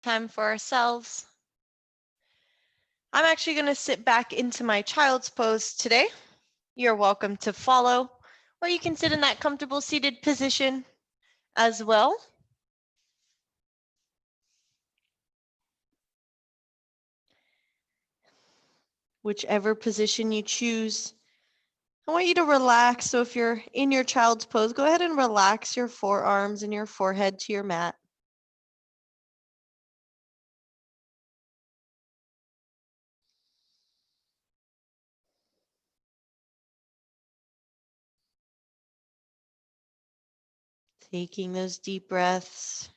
Time for ourselves. I'm actually going to sit back into my child's pose today. You're welcome to follow, or you can sit in that comfortable seated position as well. Whichever position you choose, I want you to relax. So if you're in your child's pose, go ahead and relax your forearms and your forehead to your mat. Taking those deep breaths.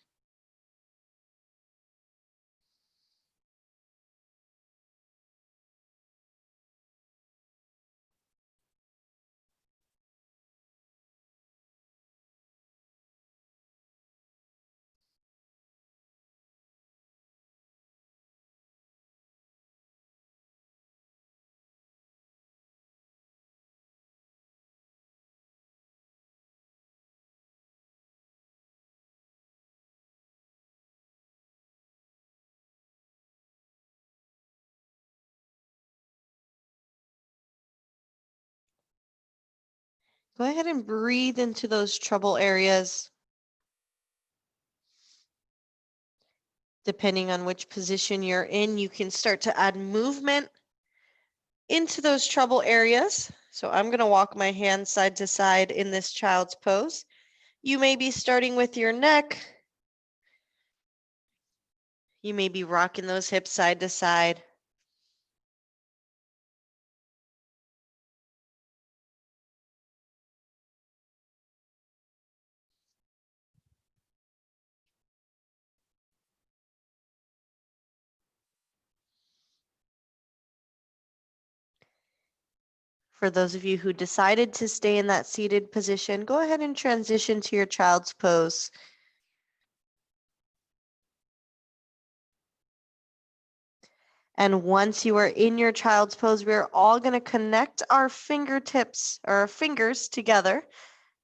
Go ahead and breathe into those trouble areas. Depending on which position you're in, you can start to add movement into those trouble areas. So I'm going to walk my hands side to side in this child's pose. You may be starting with your neck. You may be rocking those hips side to side. For those of you who decided to stay in that seated position, go ahead and transition to your child's pose. And once you are in your child's pose, we're all going to connect our fingertips or our fingers together.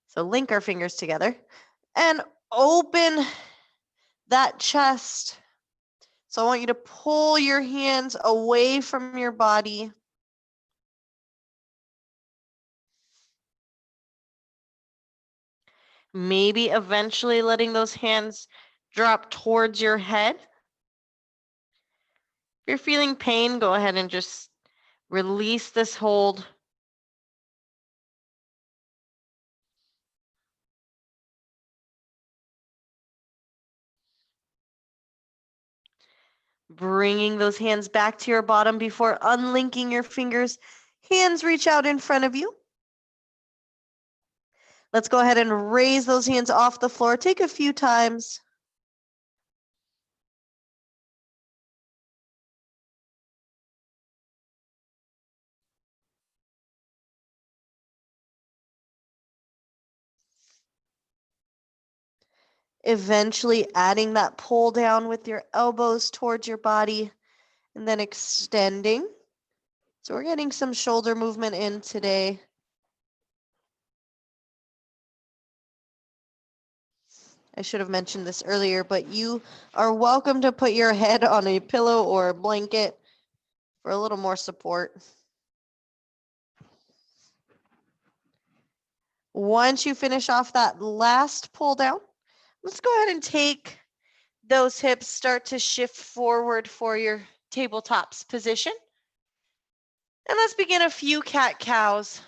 So link our fingers together and open that chest. So I want you to pull your hands away from your body. Maybe eventually letting those hands drop towards your head. If you're feeling pain, go ahead and just release this hold. Bringing those hands back to your bottom before unlinking your fingers. Hands reach out in front of you. Let's go ahead and raise those hands off the floor. Take a few times. Eventually adding that pull down with your elbows towards your body and then extending. So we're getting some shoulder movement in today. I should have mentioned this earlier, but you are welcome to put your head on a pillow or a blanket for a little more support. Once you finish off that last pull down, let's go ahead and take those hips, start to shift forward for your tabletops position. And let's begin a few cat-cows.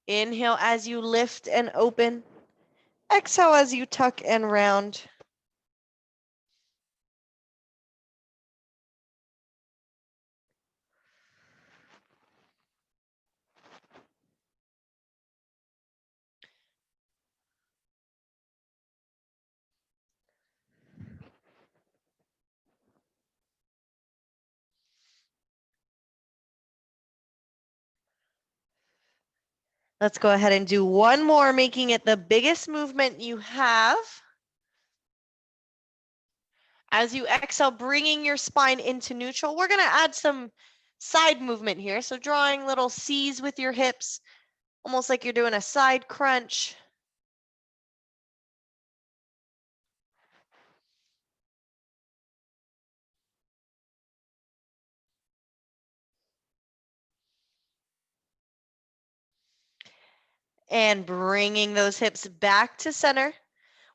Inhale as you lift and open. Exhale as you tuck and round. Let's go ahead and do one more, making it the biggest movement you have. As you exhale, bringing your spine into neutral, we're going to add some side movement here. So drawing little C's with your hips, almost like you're doing a side crunch. And bringing those hips back to center.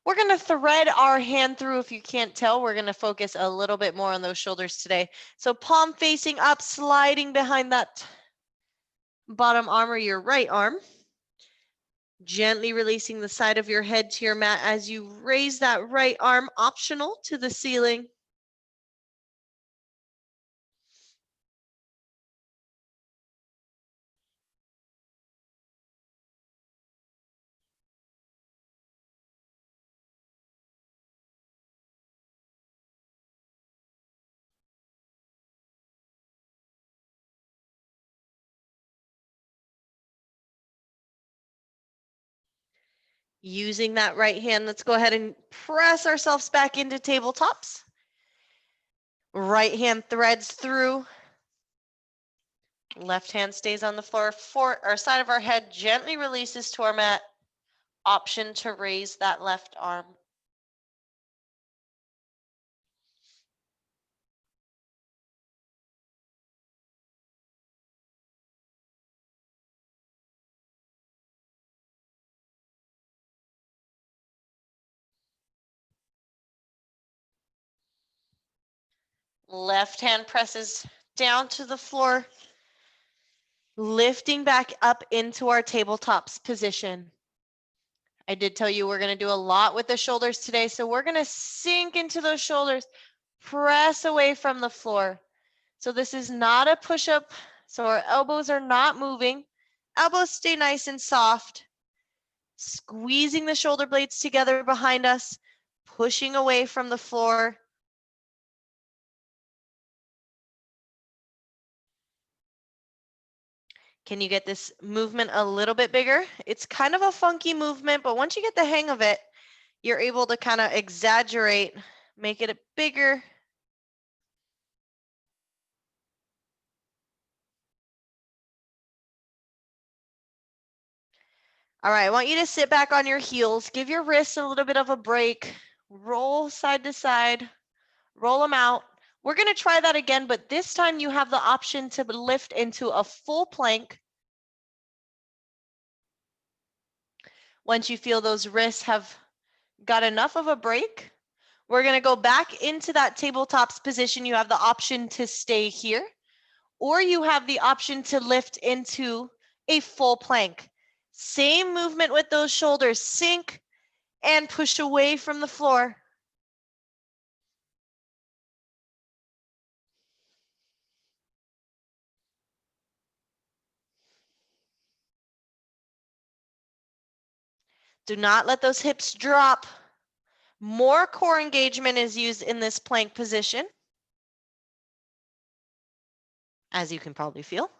We're going to thread our hand through. If you can't tell, we're going to focus a little bit more on those shoulders today. So palm facing up, sliding behind that bottom arm or your right arm. Gently releasing the side of your head to your mat as you raise that right arm, optional, to the ceiling. Using that right hand, let's go ahead and press ourselves back into tabletops. Right hand threads through. Left hand stays on the floor. Our side of our head gently releases to our mat. Option to raise that left arm. Left hand presses down to the floor, lifting back up into our tabletops position. I did tell you we're going to do a lot with the shoulders today, so we're going to sink into those shoulders, press away from the floor. So this is not a push-up, so our elbows are not moving. Elbows stay nice and soft. Squeezing the shoulder blades together behind us, pushing away from the floor. Can you get this movement a little bit bigger? It's kind of a funky movement, but once you get the hang of it, you're able to kind of exaggerate, make it bigger. All right, I want you to sit back on your heels, give your wrists a little bit of a break, roll side to side, roll them out. We're going to try that again, but this time you have the option to lift into a full plank. Once you feel those wrists have got enough of a break, we're going to go back into that tabletops position. You have the option to stay here, or you have the option to lift into a full plank. Same movement with those shoulders, sink and push away from the floor. Do not let those hips drop. More core engagement is used in this plank position, as you can probably feel.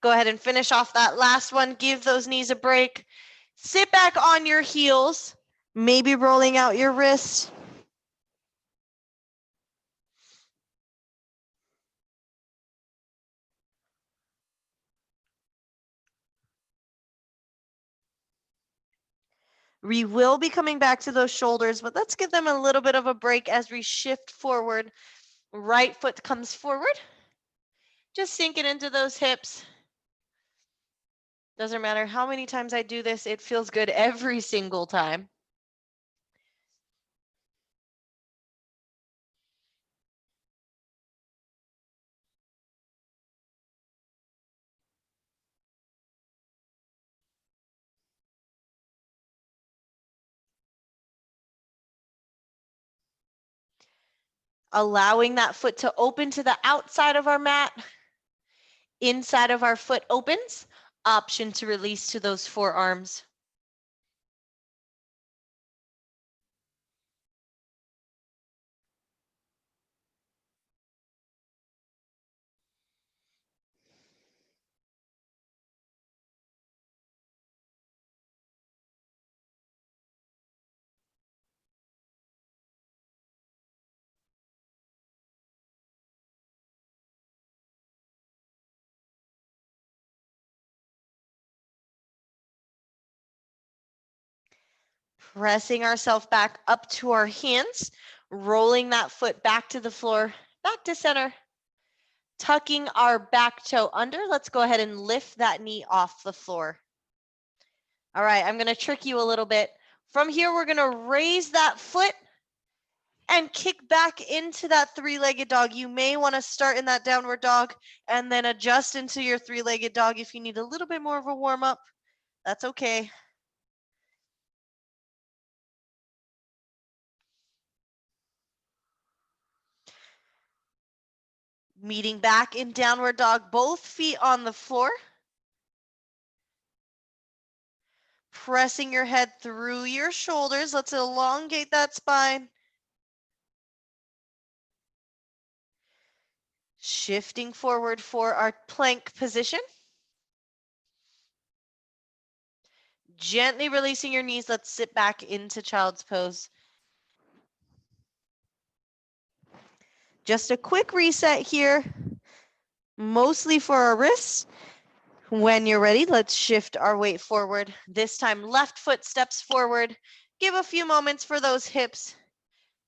Go ahead and finish off that last one. Give those knees a break. Sit back on your heels, maybe rolling out your wrists. We will be coming back to those shoulders, but let's give them a little bit of a break as we shift forward. Right foot comes forward. Just sink it into those hips. Doesn't matter how many times I do this, it feels good every single time. Allowing that foot to open to the outside of our mat. Inside of our foot opens. Option to release to those forearms. Pressing ourselves back up to our hands, rolling that foot back to the floor, back to center. Tucking our back toe under. Let's go ahead and lift that knee off the floor. All right, I'm going to trick you a little bit. From here, we're going to raise that foot and kick back into that three-legged dog. You may want to start in that downward dog and then adjust into your three-legged dog if you need a little bit more of a warm-up. That's okay. Meeting back in downward dog, both feet on the floor. Pressing your head through your shoulders. Let's elongate that spine. Shifting forward for our plank position. Gently releasing your knees. Let's sit back into child's pose. Just a quick reset here, mostly for our wrists. When you're ready, let's shift our weight forward. This time, left foot steps forward. Give a few moments for those hips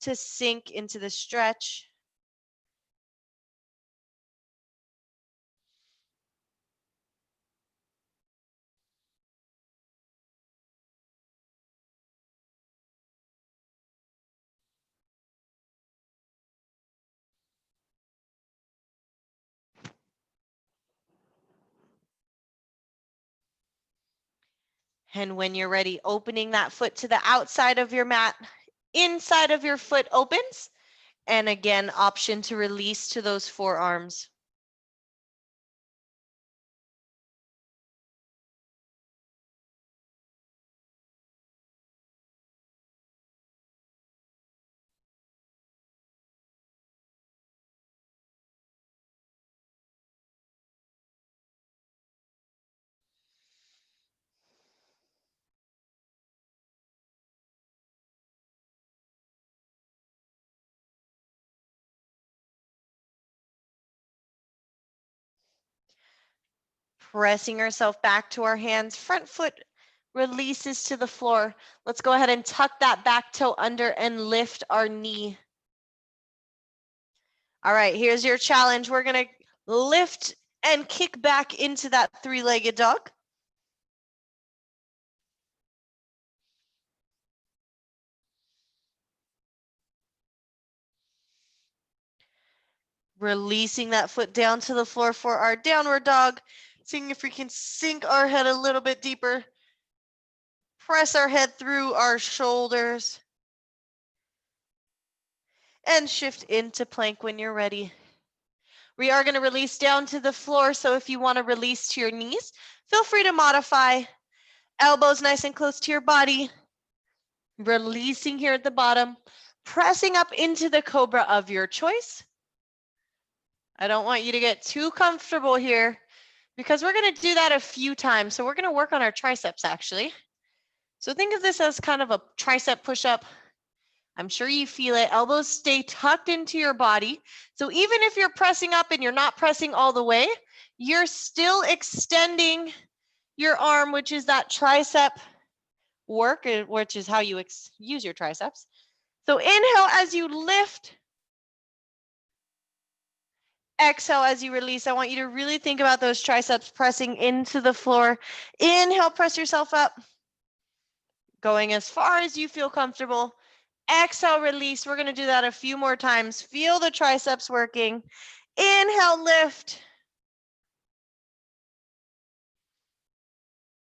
to sink into the stretch. And when you're ready, opening that foot to the outside of your mat, inside of your foot opens. And again, option to release to those forearms. Pressing ourselves back to our hands, front foot releases to the floor. Let's go ahead and tuck that back toe under and lift our knee. All right, here's your challenge. We're going to lift and kick back into that three-legged dog. Releasing that foot down to the floor for our downward dog. Seeing if we can sink our head a little bit deeper. Press our head through our shoulders. And shift into plank when you're ready. We are going to release down to the floor, so if you want to release to your knees, feel free to modify. Elbows nice and close to your body. Releasing here at the bottom. Pressing up into the cobra of your choice. I don't want you to get too comfortable here because we're going to do that a few times. So we're going to work on our triceps actually. So think of this as kind of a tricep push-up. I'm sure you feel it. Elbows stay tucked into your body. So even if you're pressing up and you're not pressing all the way, you're still extending your arm, which is that tricep work, which is how you use your triceps. So inhale as you lift. Exhale as you release. I want you to really think about those triceps pressing into the floor. Inhale, press yourself up. Going as far as you feel comfortable. Exhale, release. We're going to do that a few more times. Feel the triceps working. Inhale, lift.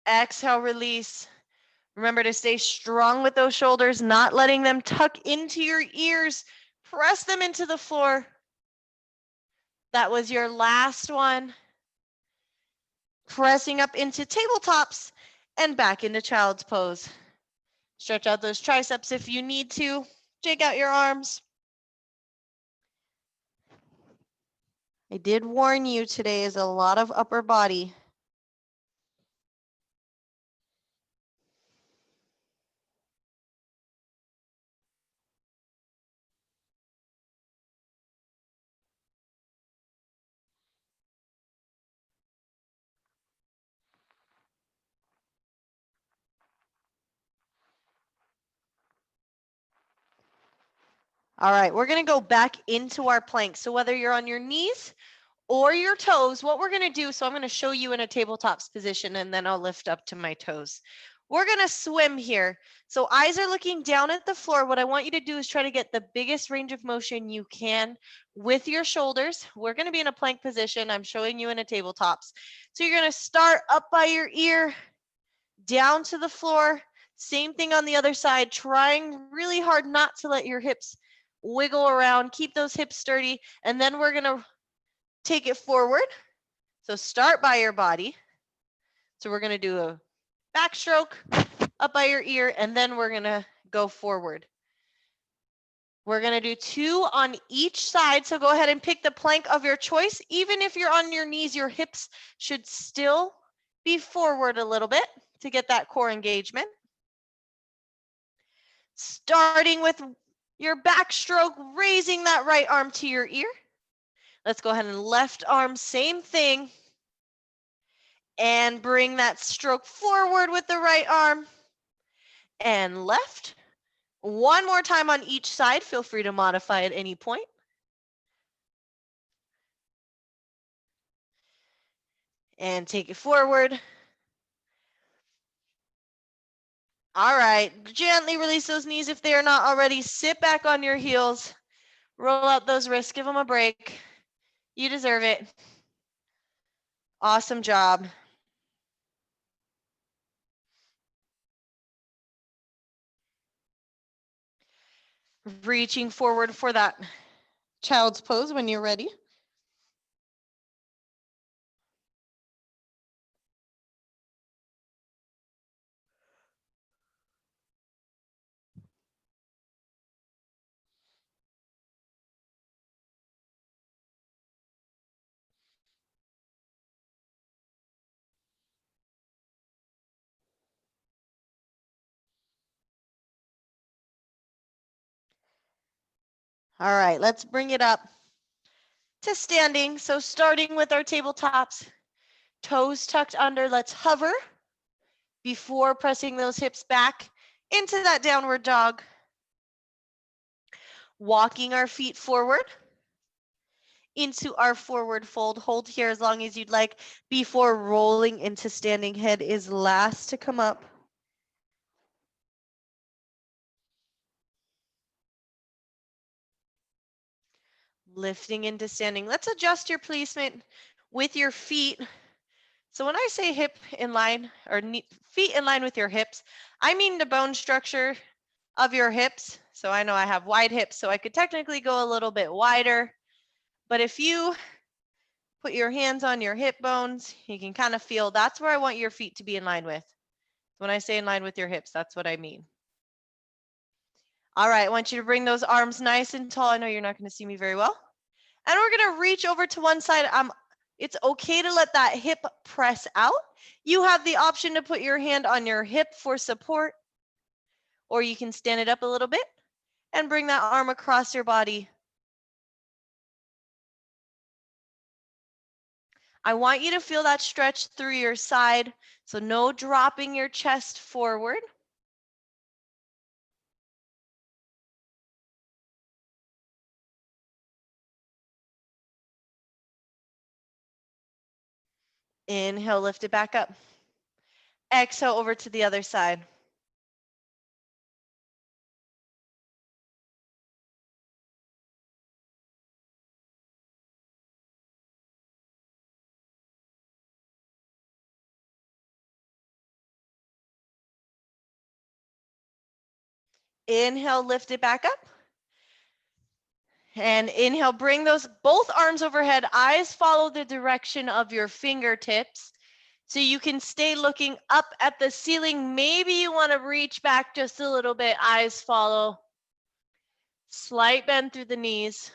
Exhale, release. Remember to stay strong with those shoulders, not letting them tuck into your ears. Press them into the floor. That was your last one. Pressing up into tabletops and back into child's pose. Stretch out those triceps if you need to. Shake out your arms. I did warn you today is a lot of upper body. All right, we're going to go back into our plank. So whether you're on your knees or your toes, what we're going to do, so I'm going to show you in a tabletops position and then I'll lift up to my toes. We're gonna swim here. So eyes are looking down at the floor. What I want you to do is try to get the biggest range of motion you can with your shoulders. We're gonna be in a plank position. I'm showing you in a tabletops. So you're gonna start up by your ear, down to the floor. Same thing on the other side, trying really hard not to let your hips wiggle around. Keep those hips sturdy. And then we're gonna take it forward. So start by your body. So we're gonna do a backstroke up by your ear, and then we're gonna go forward. We're gonna do 2 on each side. So go ahead and pick the plank of your choice. Even if you're on your knees, your hips should still be forward a little bit to get that core engagement. Starting with your backstroke, raising that right arm to your ear. Let's go ahead and left arm, same thing. And bring that stroke forward with the right arm and left. One more time on each side. Feel free to modify at any point. And take it forward. All right, gently release those knees if they are not already. Sit back on your heels. Roll out those wrists, give them a break. You deserve it. Awesome job. Reaching forward for that child's pose when you're ready. All right, let's bring it up to standing. So starting with our tabletops, toes tucked under, let's hover before pressing those hips back into that downward dog. Walking our feet forward into our forward fold. Hold here as long as you'd like before rolling into standing. Head is last to come up. Lifting into standing. Let's adjust your placement with your feet. So when I say hip in line or feet in line with your hips, I mean the bone structure of your hips. So I know I have wide hips, so I could technically go a little bit wider. But if you put your hands on your hip bones, you can kind of feel that's where I want your feet to be in line with. When I say in line with your hips, that's what I mean. All right, I want you to bring those arms nice and tall. I know you're not going to see me very well. And we're going to reach over to one side. It's okay to let that hip press out. You have the option to put your hand on your hip for support, or you can stand it up a little bit and bring that arm across your body. I want you to feel that stretch through your side, so no dropping your chest forward. Inhale, lift it back up. Exhale over to the other side. Inhale, lift it back up. And inhale, bring those both arms overhead. Eyes follow the direction of your fingertips. So you can stay looking up at the ceiling. Maybe you want to reach back just a little bit. Eyes follow. Slight bend through the knees.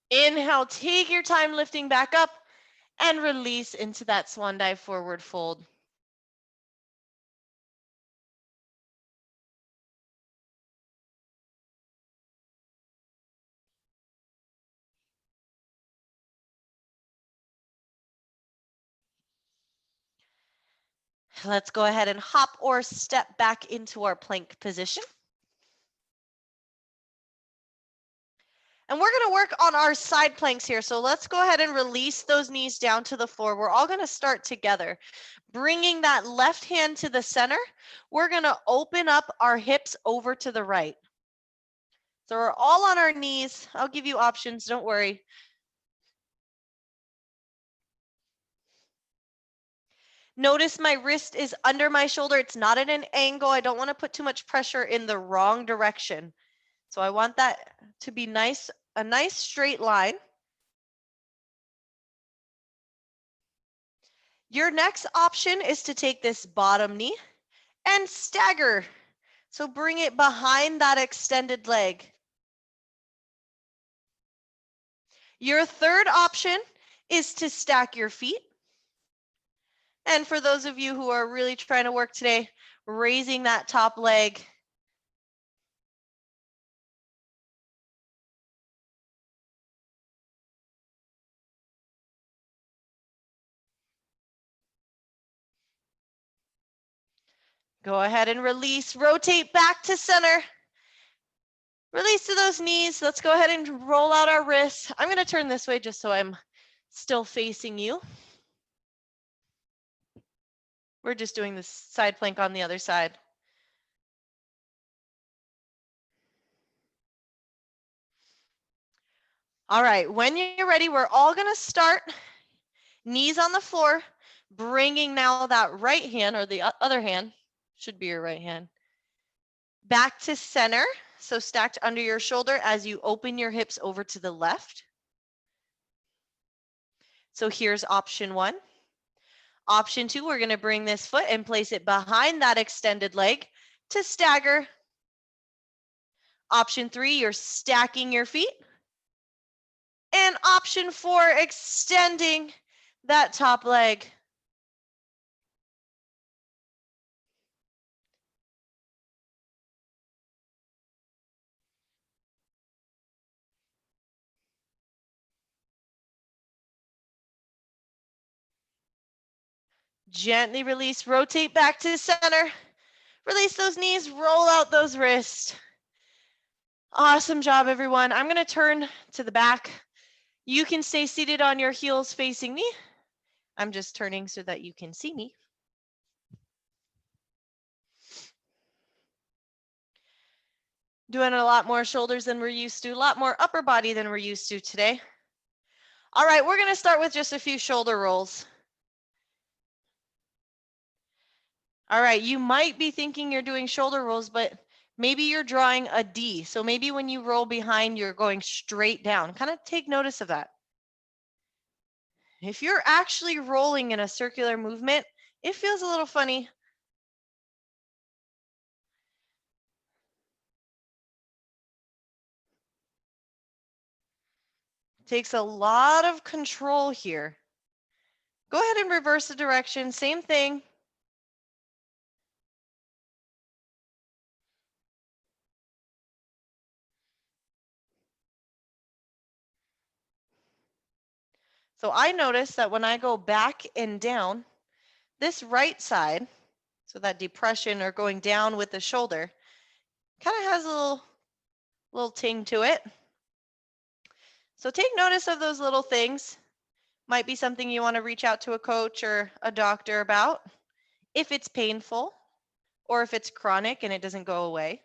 Inhale, take your time lifting back up and release into that swan dive forward fold. Let's go ahead and hop or step back into our plank position. And we're going to work on our side planks here. So let's go ahead and release those knees down to the floor. We're all going to start together. Bringing that left hand to the center, we're going to open up our hips over to the right. So we're all on our knees. I'll give you options, don't worry. Notice my wrist is under my shoulder. It's not at an angle. I don't want to put too much pressure in the wrong direction. So I want that to be nice, a nice straight line. Your next option is to take this bottom knee and stagger. So bring it behind that extended leg. Your third option is to stack your feet. And for those of you who are really trying to work today, raising that top leg. Go ahead and release, rotate back to center. Release to those knees. Let's go ahead and roll out our wrists. I'm going to turn this way just so I'm still facing you. We're just doing this side plank on the other side. All right, when you're ready, we're all going to start knees on the floor, bringing now that right hand, or the other hand, should be your right hand, back to center. So stacked under your shoulder as you open your hips over to the left. So here's option 1. Option 2, we're going to bring this foot and place it behind that extended leg to stagger. Option 3, you're stacking your feet. And option 4, extending that top leg. Gently release, rotate back to center. Release those knees, roll out those wrists. Awesome job, everyone. I'm going to turn to the back. You can stay seated on your heels facing me. I'm just turning so that you can see me. Doing a lot more shoulders than we're used to, a lot more upper body than we're used to today. All right, we're going to start with just a few shoulder rolls. All right, you might be thinking you're doing shoulder rolls, but maybe you're drawing a D. So maybe when you roll behind, you're going straight down. Kind of take notice of that. If you're actually rolling in a circular movement, it feels a little funny. Takes a lot of control here. Go ahead and reverse the direction, same thing. So I notice that when I go back and down, this right side, so that depression or going down with the shoulder, kind of has a little ting to it. So take notice of those little things. Might be something you want to reach out to a coach or a doctor about if it's painful or if it's chronic and it doesn't go away.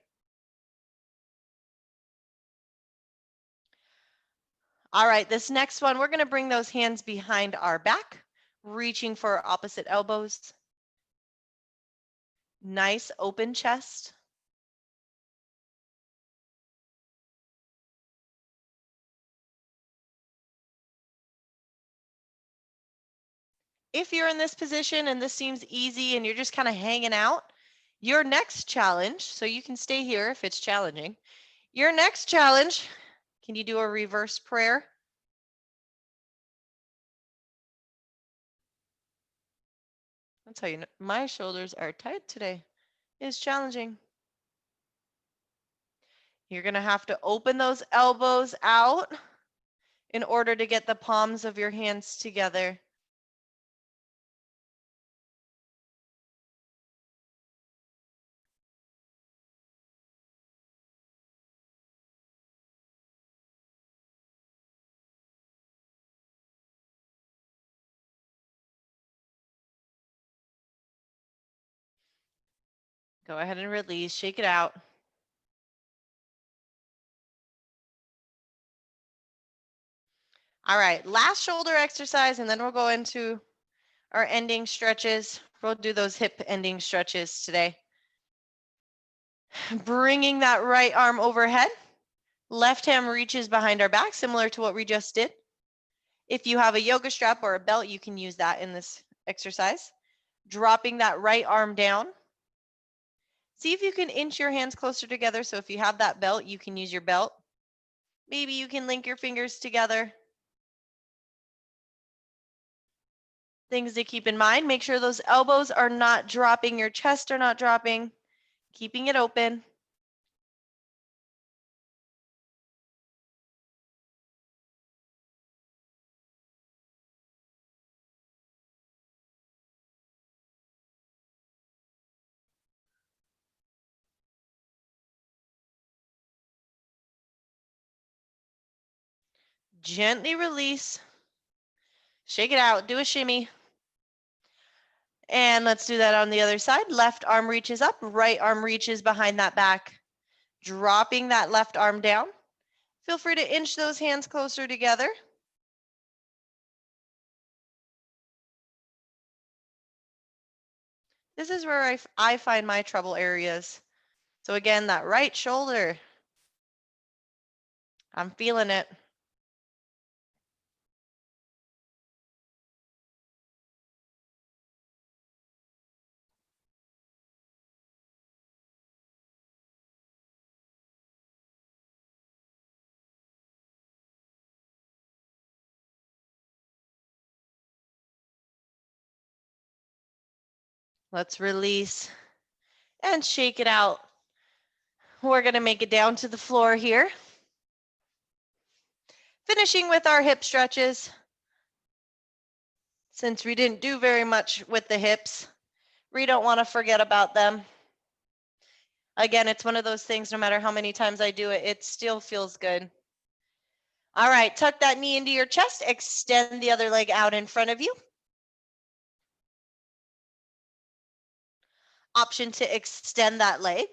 All right, this next one, we're going to bring those hands behind our back, reaching for opposite elbows. Nice open chest. If you're in this position and this seems easy and you're just kind of hanging out, your next challenge, so you can stay here if it's challenging. Your next challenge, can you do a reverse prayer? That's how you know my shoulders are tight today. It's challenging. You're going to have to open those elbows out in order to get the palms of your hands together. Go ahead and release, shake it out. All right, last shoulder exercise, and then we'll go into our ending stretches. We'll do those hip ending stretches today. Bringing that right arm overhead. Left hand reaches behind our back, similar to what we just did. If you have a yoga strap or a belt, you can use that in this exercise. Dropping that right arm down. See if you can inch your hands closer together. So if you have that belt, you can use your belt. Maybe you can link your fingers together. Things to keep in mind, make sure those elbows are not dropping, your chest are not dropping, keeping it open. Gently release. Shake it out, do a shimmy. And let's do that on the other side. Left arm reaches up, right arm reaches behind that back. Dropping that left arm down. Feel free to inch those hands closer together. This is where I find my trouble areas. So again, that right shoulder. I'm feeling it. Let's release and shake it out. We're going to make it down to the floor here. Finishing with our hip stretches. Since we didn't do very much with the hips, we don't want to forget about them. Again, it's one of those things, no matter how many times I do it, it still feels good. All right, tuck that knee into your chest, extend the other leg out in front of you. Option to extend that leg.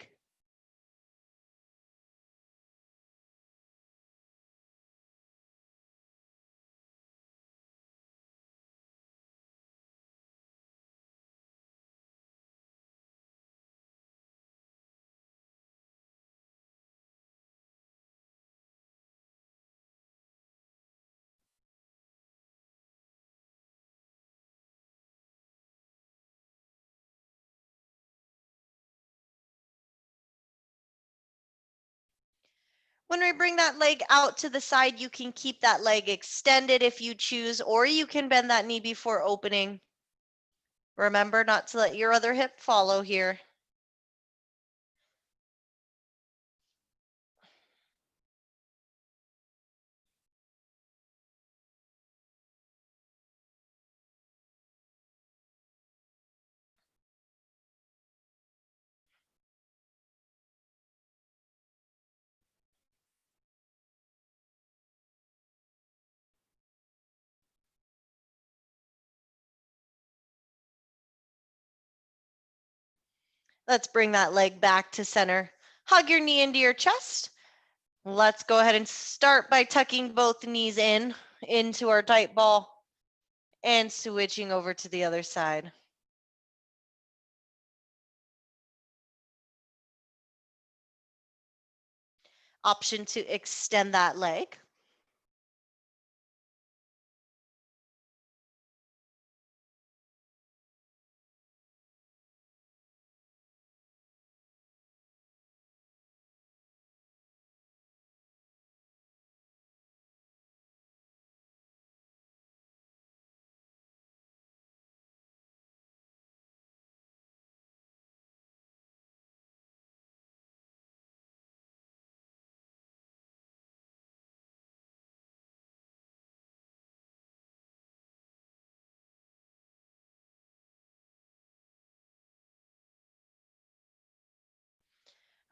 When we bring that leg out to the side, you can keep that leg extended if you choose, or you can bend that knee before opening. Remember not to let your other hip follow here. Let's bring that leg back to center. Hug your knee into your chest. Let's go ahead and start by tucking both knees in into our tight ball and switching over to the other side. Option to extend that leg.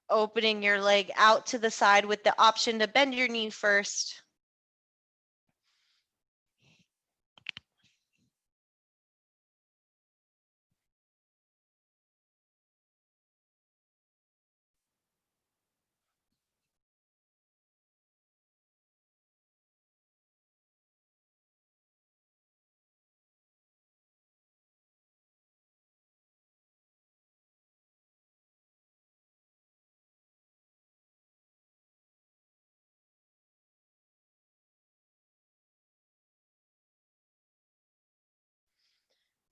Opening your leg out to the side with the option to bend your knee first.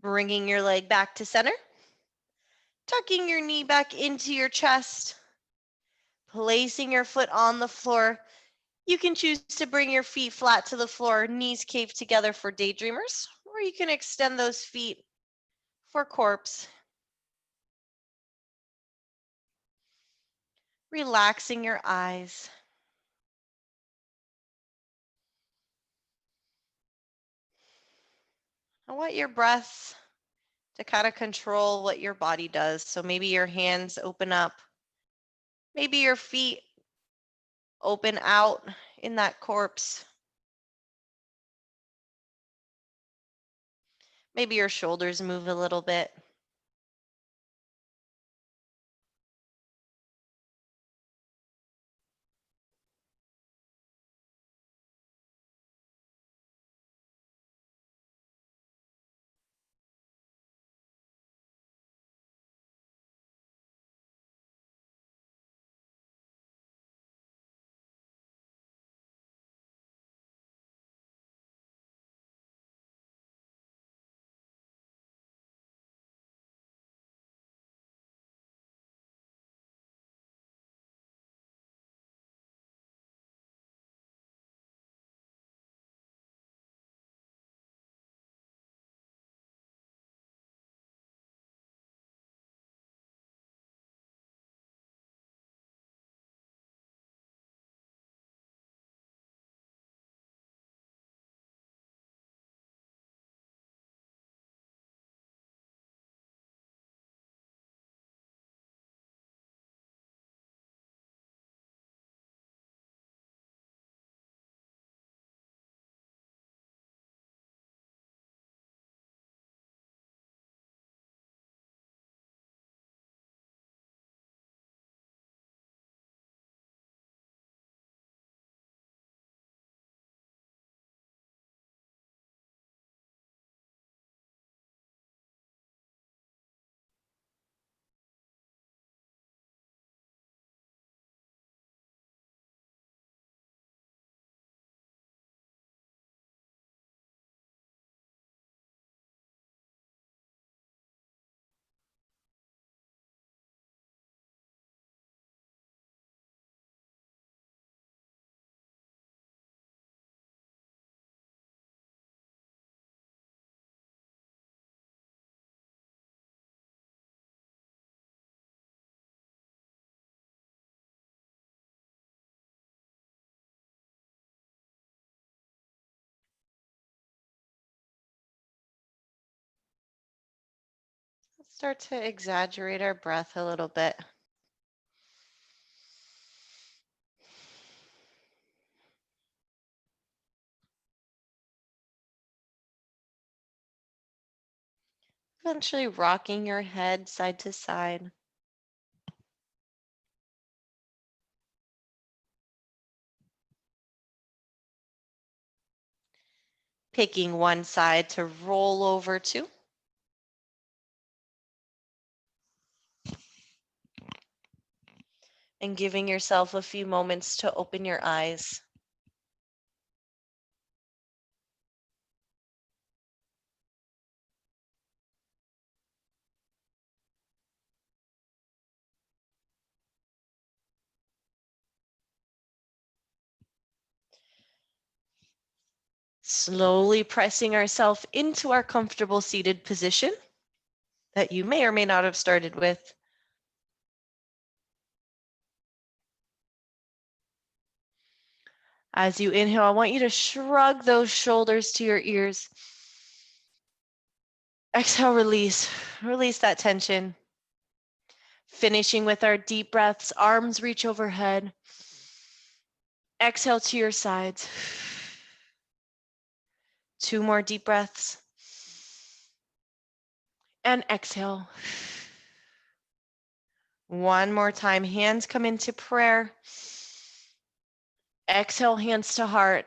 Bringing your leg back to center. Tucking your knee back into your chest. Placing your foot on the floor. You can choose to bring your feet flat to the floor, knees caved together for daydreamers, or you can extend those feet for corpse. Relaxing your eyes. I want your breath to kind of control what your body does. So maybe your hands open up. Maybe your feet open out in that corpse. Maybe your shoulders move a little bit. Let's start to exaggerate our breath a little bit. Eventually rocking your head side to side. Picking one side to roll over to. And giving yourself a few moments to open your eyes. Slowly pressing ourselves into our comfortable seated position that you may or may not have started with. As you inhale, I want you to shrug those shoulders to your ears. Exhale, release. Release that tension. Finishing with our deep breaths, arms reach overhead. Exhale to your sides. 2 more deep breaths. And exhale. 1 more time, hands come into prayer. Exhale, hands to heart.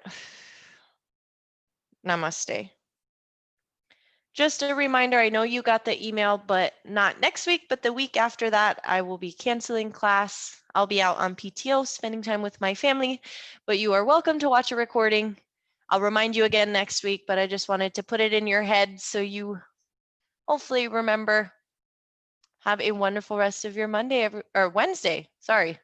Namaste. Just a reminder, I know you got the email, but not next week, but the week after that, I will be canceling class. I'll be out on PTO, spending time with my family, but you are welcome to watch a recording. I'll remind you again next week, but I just wanted to put it in your head so you hopefully remember, have a wonderful rest of your Monday or Wednesday. Sorry.